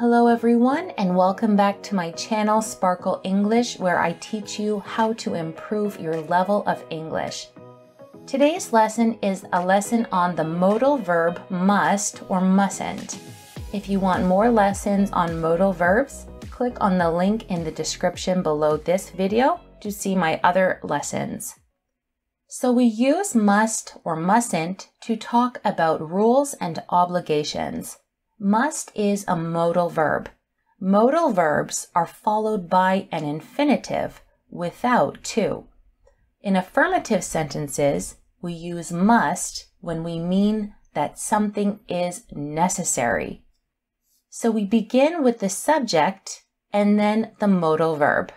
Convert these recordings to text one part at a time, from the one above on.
Hello everyone, and welcome back to my channel Sparkle English, where I teach you how to improve your level of English. Today's lesson is a lesson on the modal verb must or mustn't. If you want more lessons on modal verbs, click on the link in the description below this video to see my other lessons. So we use must or mustn't to talk about rules and obligations. Must is a modal verb. Modal verbs are followed by an infinitive without to. In affirmative sentences, we use must when we mean that something is necessary. So we begin with the subject and then the modal verb.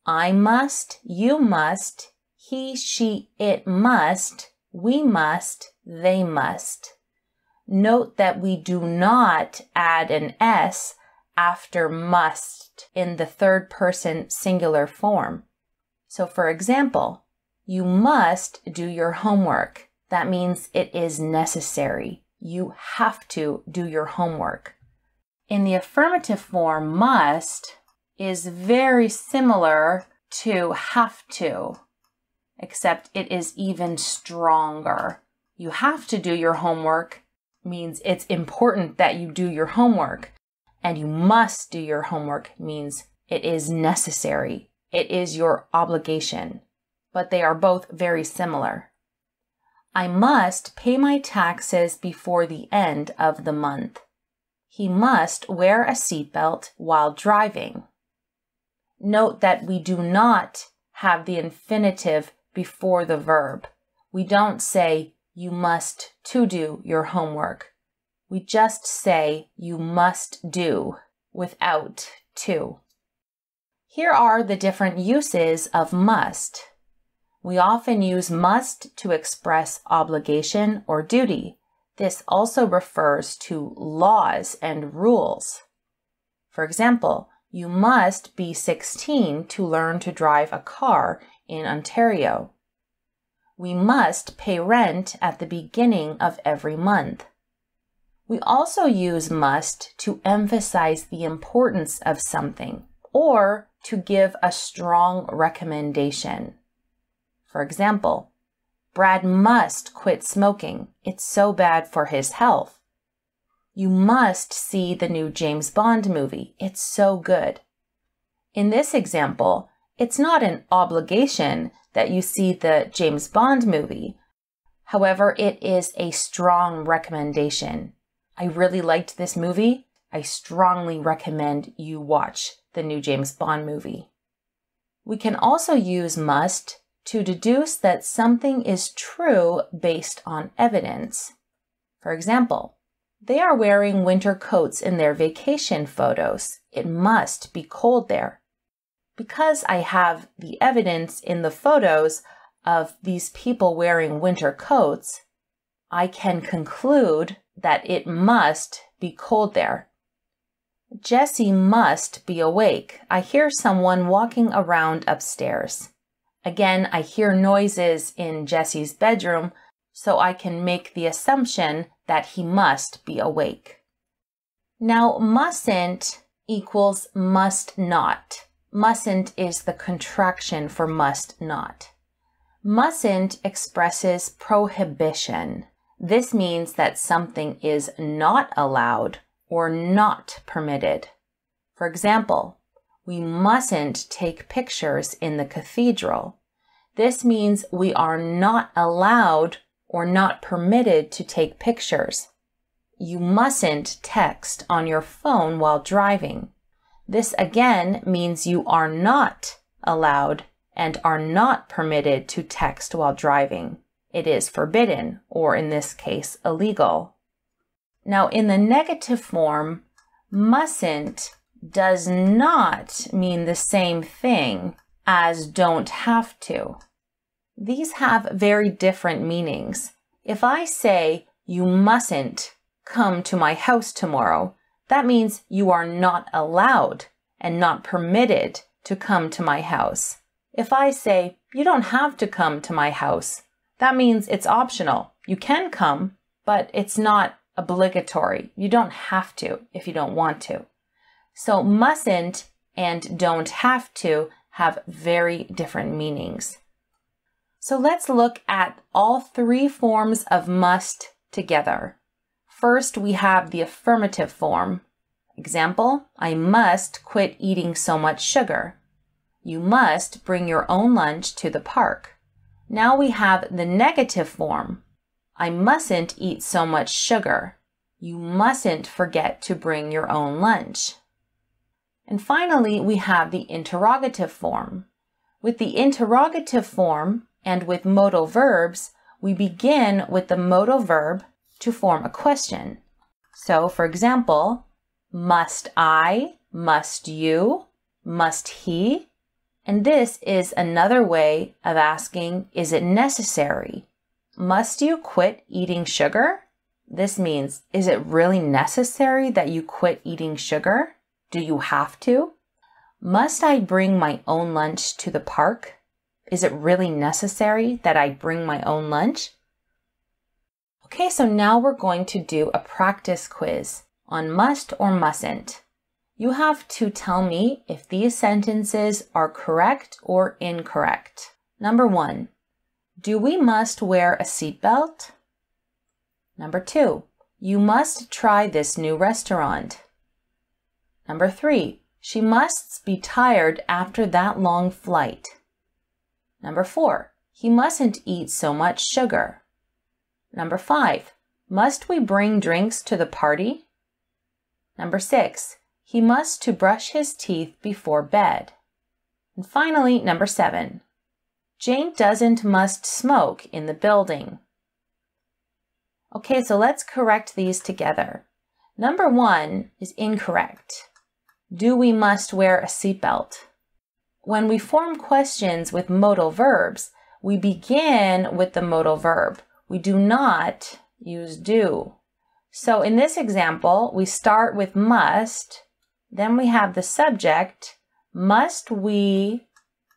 I must, you must, he, she, it must, we must, they must. Note that we do not add an S after must in the third person singular form. So for example, you must do your homework. That means it is necessary. You have to do your homework. In the affirmative form, must is very similar to have to, except it is even stronger. You have to do your homework means it's important that you do your homework, and you must do your homework means it is necessary. It is your obligation, but they are both very similar. I must pay my taxes before the end of the month. He must wear a seatbelt while driving. Note that we do not have the infinitive before the verb. We don't say, you must to do your homework. We just say you must do without to. Here are the different uses of must. We often use must to express obligation or duty. This also refers to laws and rules. For example, you must be 16 to learn to drive a car in Ontario. We must pay rent at the beginning of every month. We also use must to emphasize the importance of something or to give a strong recommendation. For example, Brad must quit smoking. It's so bad for his health. You must see the new James Bond movie. It's so good. In this example, it's not an obligation that you see the James Bond movie. However, it is a strong recommendation. I really liked this movie. I strongly recommend you watch the new James Bond movie. We can also use must to deduce that something is true based on evidence. For example, they are wearing winter coats in their vacation photos. It must be cold there. Because I have the evidence in the photos of these people wearing winter coats, I can conclude that it must be cold there. Jessie must be awake. I hear someone walking around upstairs. Again, I hear noises in Jessie's bedroom, so I can make the assumption that he must be awake. Now, mustn't equals must not. Mustn't is the contraction for must not. Mustn't expresses prohibition. This means that something is not allowed or not permitted. For example, we mustn't take pictures in the cathedral. This means we are not allowed or not permitted to take pictures. You mustn't text on your phone while driving. This again means you are not allowed and are not permitted to text while driving. It is forbidden, or in this case, illegal. Now, in the negative form, mustn't does not mean the same thing as don't have to. These have very different meanings. If I say, you mustn't come to my house tomorrow, that means you are not allowed and not permitted to come to my house. If I say, you don't have to come to my house, that means it's optional. You can come, but it's not obligatory. You don't have to if you don't want to. So mustn't and don't have to have very different meanings. So let's look at all three forms of must together. First, we have the affirmative form. Example, I must quit eating so much sugar. You must bring your own lunch to the park. Now we have the negative form. I mustn't eat so much sugar. You mustn't forget to bring your own lunch. And finally, we have the interrogative form. With the interrogative form and with modal verbs, we begin with the modal verb to form a question. So, for example, must I, must you, must he? And this is another way of asking, is it necessary? Must you quit eating sugar? This means, is it really necessary that you quit eating sugar? Do you have to? Must I bring my own lunch to the park? Is it really necessary that I bring my own lunch? Okay, so now we're going to do a practice quiz on must or mustn't. You have to tell me if these sentences are correct or incorrect. Number 1, do we must wear a seatbelt? Number 2, you must try this new restaurant. Number 3, she must be tired after that long flight. Number 4, he mustn't eat so much sugar. Number 5, must we bring drinks to the party? Number 6, he must to brush his teeth before bed. And finally, number 7, Jane doesn't must smoke in the building. Okay, so let's correct these together. Number 1 is incorrect. Do we must wear a seatbelt? When we form questions with modal verbs, we begin with the modal verb. We do not use do. So in this example, we start with must, then we have the subject, must we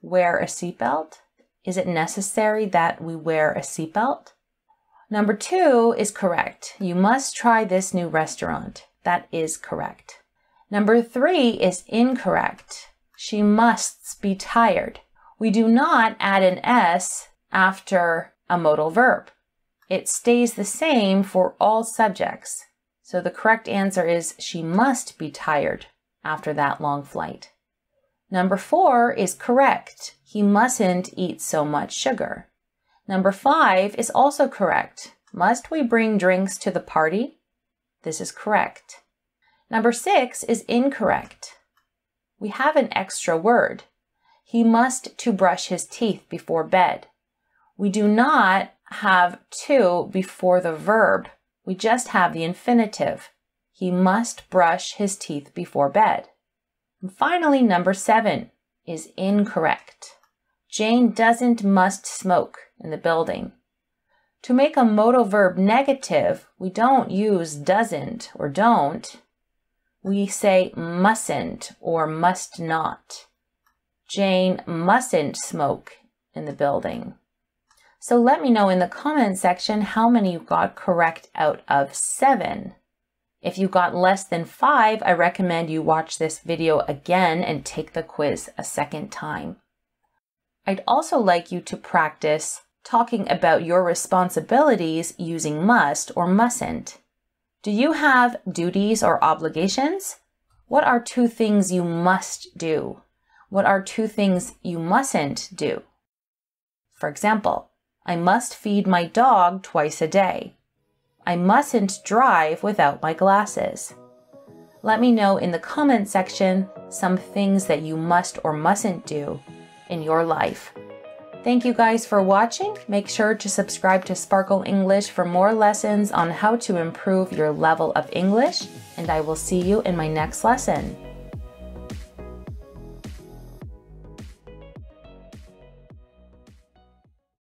wear a seatbelt? Is it necessary that we wear a seatbelt? Number 2 is correct. You must try this new restaurant. That is correct. Number 3 is incorrect. She must be tired. We do not add an S after a modal verb. It stays the same for all subjects. So the correct answer is she must be tired after that long flight. Number 4 is correct. He mustn't eat so much sugar. Number 5 is also correct. Must we bring drinks to the party? This is correct. Number 6 is incorrect. We have an extra word. He must to brush his teeth before bed. We do not have to before the verb. We just have the infinitive. He must brush his teeth before bed. And finally, number 7 is incorrect. Jane doesn't must smoke in the building. To make a modal verb negative, we don't use doesn't or don't. We say mustn't or must not. Jane mustn't smoke in the building. So let me know in the comment section how many you got correct out of 7. If you got less than 5, I recommend you watch this video again and take the quiz a second time. I'd also like you to practice talking about your responsibilities using must or mustn't. Do you have duties or obligations? What are 2 things you must do? What are 2 things you mustn't do? For example, I must feed my dog twice a day. I mustn't drive without my glasses. Let me know in the comment section some things that you must or mustn't do in your life. Thank you guys for watching. Make sure to subscribe to Sparkle English for more lessons on how to improve your level of English, and I will see you in my next lesson.